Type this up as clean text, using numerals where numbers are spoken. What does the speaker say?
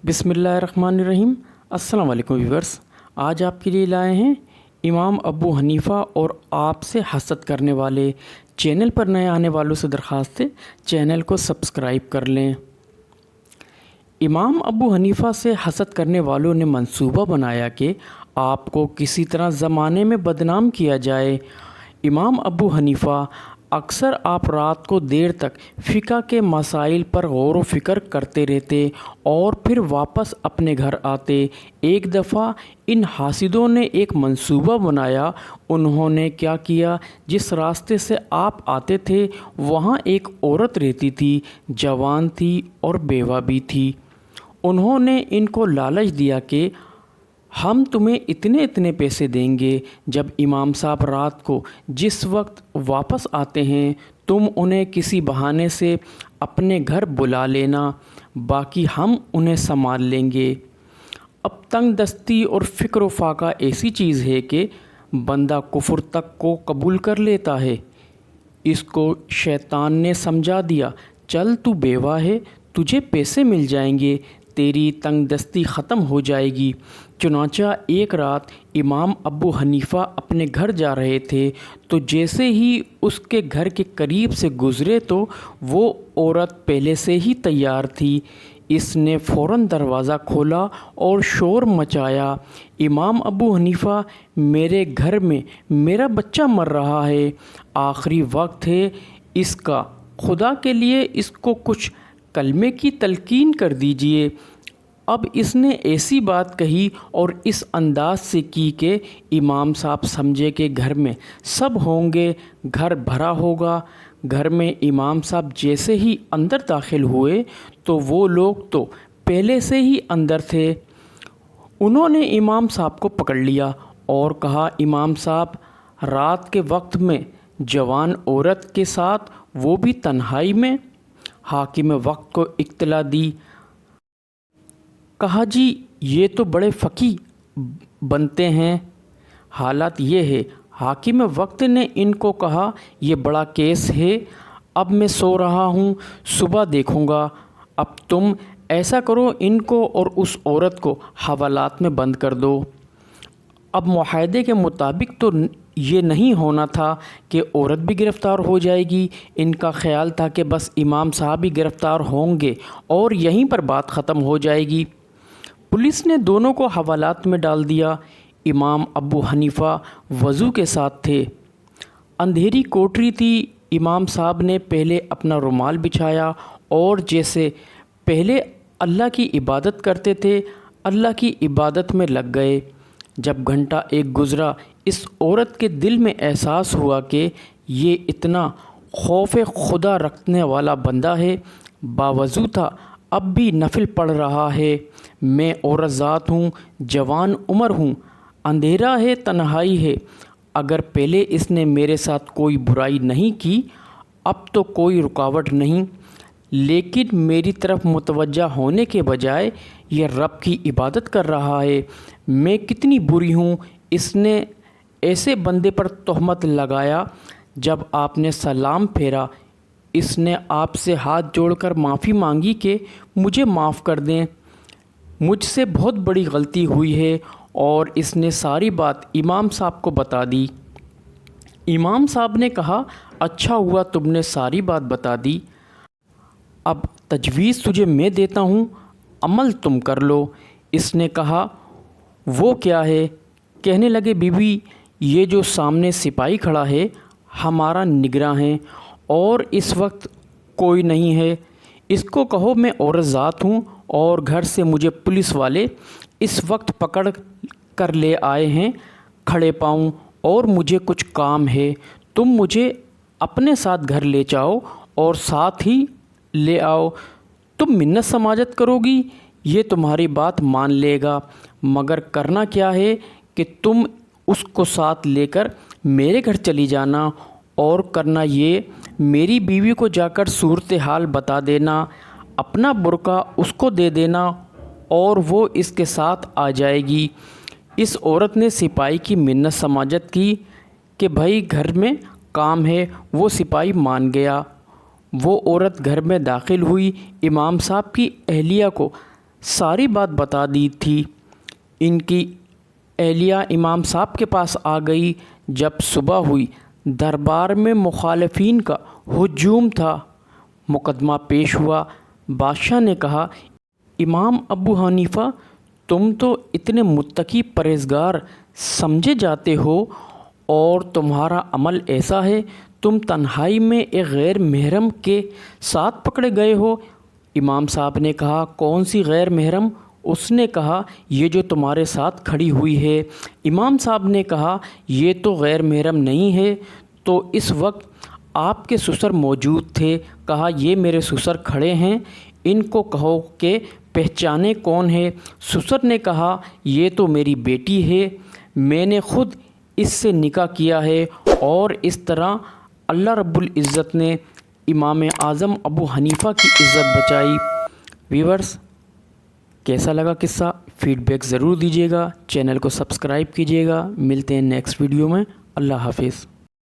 بسم اللہ الرحمن الرحیم۔ السلام علیکم ویورس، آج آپ کے لیے لائے ہیں امام ابو حنیفہ اور آپ سے حسد کرنے والے۔ چینل پر نئے آنے والوں سے درخواست ہے چینل کو سبسکرائب کر لیں۔ امام ابو حنیفہ سے حسد کرنے والوں نے منصوبہ بنایا کہ آپ کو کسی طرح زمانے میں بدنام کیا جائے۔ امام ابو حنیفہ اکثر آپ رات کو دیر تک فقہ کے مسائل پر غور و فکر کرتے رہتے اور پھر واپس اپنے گھر آتے۔ ایک دفعہ ان حاسدوں نے ایک منصوبہ بنایا۔ انہوں نے کیا کیا، جس راستے سے آپ آتے تھے وہاں ایک عورت رہتی تھی، جوان تھی اور بیوہ بھی تھی۔ انہوں نے ان کو لالچ دیا کہ ہم تمہیں اتنے پیسے دیں گے، جب امام صاحب رات کو جس وقت واپس آتے ہیں تم انہیں کسی بہانے سے اپنے گھر بلا لینا، باقی ہم انہیں سنبھال لیں گے۔ اب تنگ دستی اور فکر و فاقہ ایسی چیز ہے کہ بندہ کفر تک کو قبول کر لیتا ہے۔ اس کو شیطان نے سمجھا دیا، چل تو بیوہ ہے، تجھے پیسے مل جائیں گے، تیری تنگ دستی ختم ہو جائے گی۔ چنانچہ ایک رات امام ابو حنیفہ اپنے گھر جا رہے تھے تو جیسے ہی اس کے گھر کے قریب سے گزرے تو وہ عورت پہلے سے ہی تیار تھی۔ اس نے فوراً دروازہ کھولا اور شور مچایا، امام ابو حنیفہ، میرے گھر میں میرا بچہ مر رہا ہے، آخری وقت ہے اس کا، خدا کے لیے اس کو کچھ کلمے کی تلقین کر دیجئے۔ اب اس نے ایسی بات کہی اور اس انداز سے کی کہ امام صاحب سمجھے کہ گھر میں سب ہوں گے، گھر بھرا ہوگا۔ گھر میں امام صاحب جیسے ہی اندر داخل ہوئے تو وہ لوگ تو پہلے سے ہی اندر تھے۔ انہوں نے امام صاحب کو پکڑ لیا اور کہا، امام صاحب، رات کے وقت میں جوان عورت کے ساتھ، وہ بھی تنہائی میں؟ حاکم وقت کو اطلاع دی۔ کہا، جی یہ تو بڑے فقیہ بنتے ہیں۔ حالت یہ ہے، حاکم وقت نے ان کو کہا، یہ بڑا کیس ہے، اب میں سو رہا ہوں، صبح دیکھوں گا۔ اب تم ایسا کرو، ان کو اور اس عورت کو حوالات میں بند کر دو۔ اب معاہدے کے مطابق تو یہ نہیں ہونا تھا کہ عورت بھی گرفتار ہو جائے گی۔ ان کا خیال تھا کہ بس امام صاحب ہی گرفتار ہوں گے اور یہیں پر بات ختم ہو جائے گی۔ پولیس نے دونوں کو حوالات میں ڈال دیا۔ امام ابو حنیفہ وضو کے ساتھ تھے، اندھیری کوٹری تھی۔ امام صاحب نے پہلے اپنا رومال بچھایا اور جیسے پہلے اللہ کی عبادت کرتے تھے اللہ کی عبادت میں لگ گئے۔ جب گھنٹہ ایک گزرا، اس عورت کے دل میں احساس ہوا کہ یہ اتنا خوف خدا رکھنے والا بندہ ہے، باوضو تھا اب بھی نفل پڑھ رہا ہے۔ میں عورت ذات ہوں، جوان عمر ہوں، اندھیرا ہے، تنہائی ہے، اگر پہلے اس نے میرے ساتھ کوئی برائی نہیں کی اب تو کوئی رکاوٹ نہیں، لیکن میری طرف متوجہ ہونے کے بجائے یہ رب کی عبادت کر رہا ہے، میں کتنی بری ہوں۔ اس نے ایسے بندے پر تہمت لگایا۔ جب آپ نے سلام پھیرا، اس نے آپ سے ہاتھ جوڑ کر معافی مانگی کہ مجھے معاف کر دیں، مجھ سے بہت بڑی غلطی ہوئی ہے، اور اس نے ساری بات امام صاحب کو بتا دی۔ امام صاحب نے کہا، اچھا ہوا تم نے ساری بات بتا دی، اب تجویز تجھے میں دیتا ہوں، عمل تم کر لو۔ اس نے کہا، وہ کیا ہے؟ کہنے لگے، بی بی، یہ جو سامنے سپاہی کھڑا ہے ہمارا نگراں ہے اور اس وقت کوئی نہیں ہے، اس کو کہو میں عورت ذات ہوں اور گھر سے مجھے پولیس والے اس وقت پکڑ کر لے آئے ہیں کھڑے پاؤں، اور مجھے کچھ کام ہے، تم مجھے اپنے ساتھ گھر لے جاؤ اور ساتھ ہی لے آؤ، تم منت سماجت کرو گی، یہ تمہاری بات مان لے گا، مگر کرنا کیا ہے کہ تم اس کو ساتھ لے کر میرے گھر چلی جانا، اور کرنا یہ، میری بیوی کو جا کر صورتحال بتا دینا، اپنا برقع اس کو دے دینا اور وہ اس کے ساتھ آ جائے گی۔ اس عورت نے سپاہی کی منت سماجت کی کہ بھائی گھر میں کام ہے، وہ سپاہی مان گیا۔ وہ عورت گھر میں داخل ہوئی، امام صاحب کی اہلیہ کو ساری بات بتا دی تھی۔ ان کی اہلیہ امام صاحب کے پاس آ گئی۔ جب صبح ہوئی دربار میں مخالفین کا ہجوم تھا۔ مقدمہ پیش ہوا۔ بادشاہ نے کہا، امام ابو حنیفہ، تم تو اتنے متقی پرہیزگار سمجھے جاتے ہو اور تمہارا عمل ایسا ہے، تم تنہائی میں ایک غیر محرم کے ساتھ پکڑے گئے ہو۔ امام صاحب نے کہا، کون سی غیر محرم؟ اس نے کہا، یہ جو تمہارے ساتھ کھڑی ہوئی ہے۔ امام صاحب نے کہا، یہ تو غیر محرم نہیں ہے۔ تو اس وقت آپ کے سسر موجود تھے۔ کہا، یہ میرے سسر کھڑے ہیں، ان کو کہو کہ پہچانے کون ہے۔ سسر نے کہا، یہ تو میری بیٹی ہے، میں نے خود اس سے نکاح کیا ہے۔ اور اس طرح اللہ رب العزت نے امام اعظم ابو حنیفہ کی عزت بچائی۔ ویورز، کیسا لگا قصہ؟ فیڈ بیک ضرور دیجیے گا، چینل کو سبسکرائب کیجیے گا۔ ملتے ہیں نیکسٹ ویڈیو میں۔ اللہ حافظ۔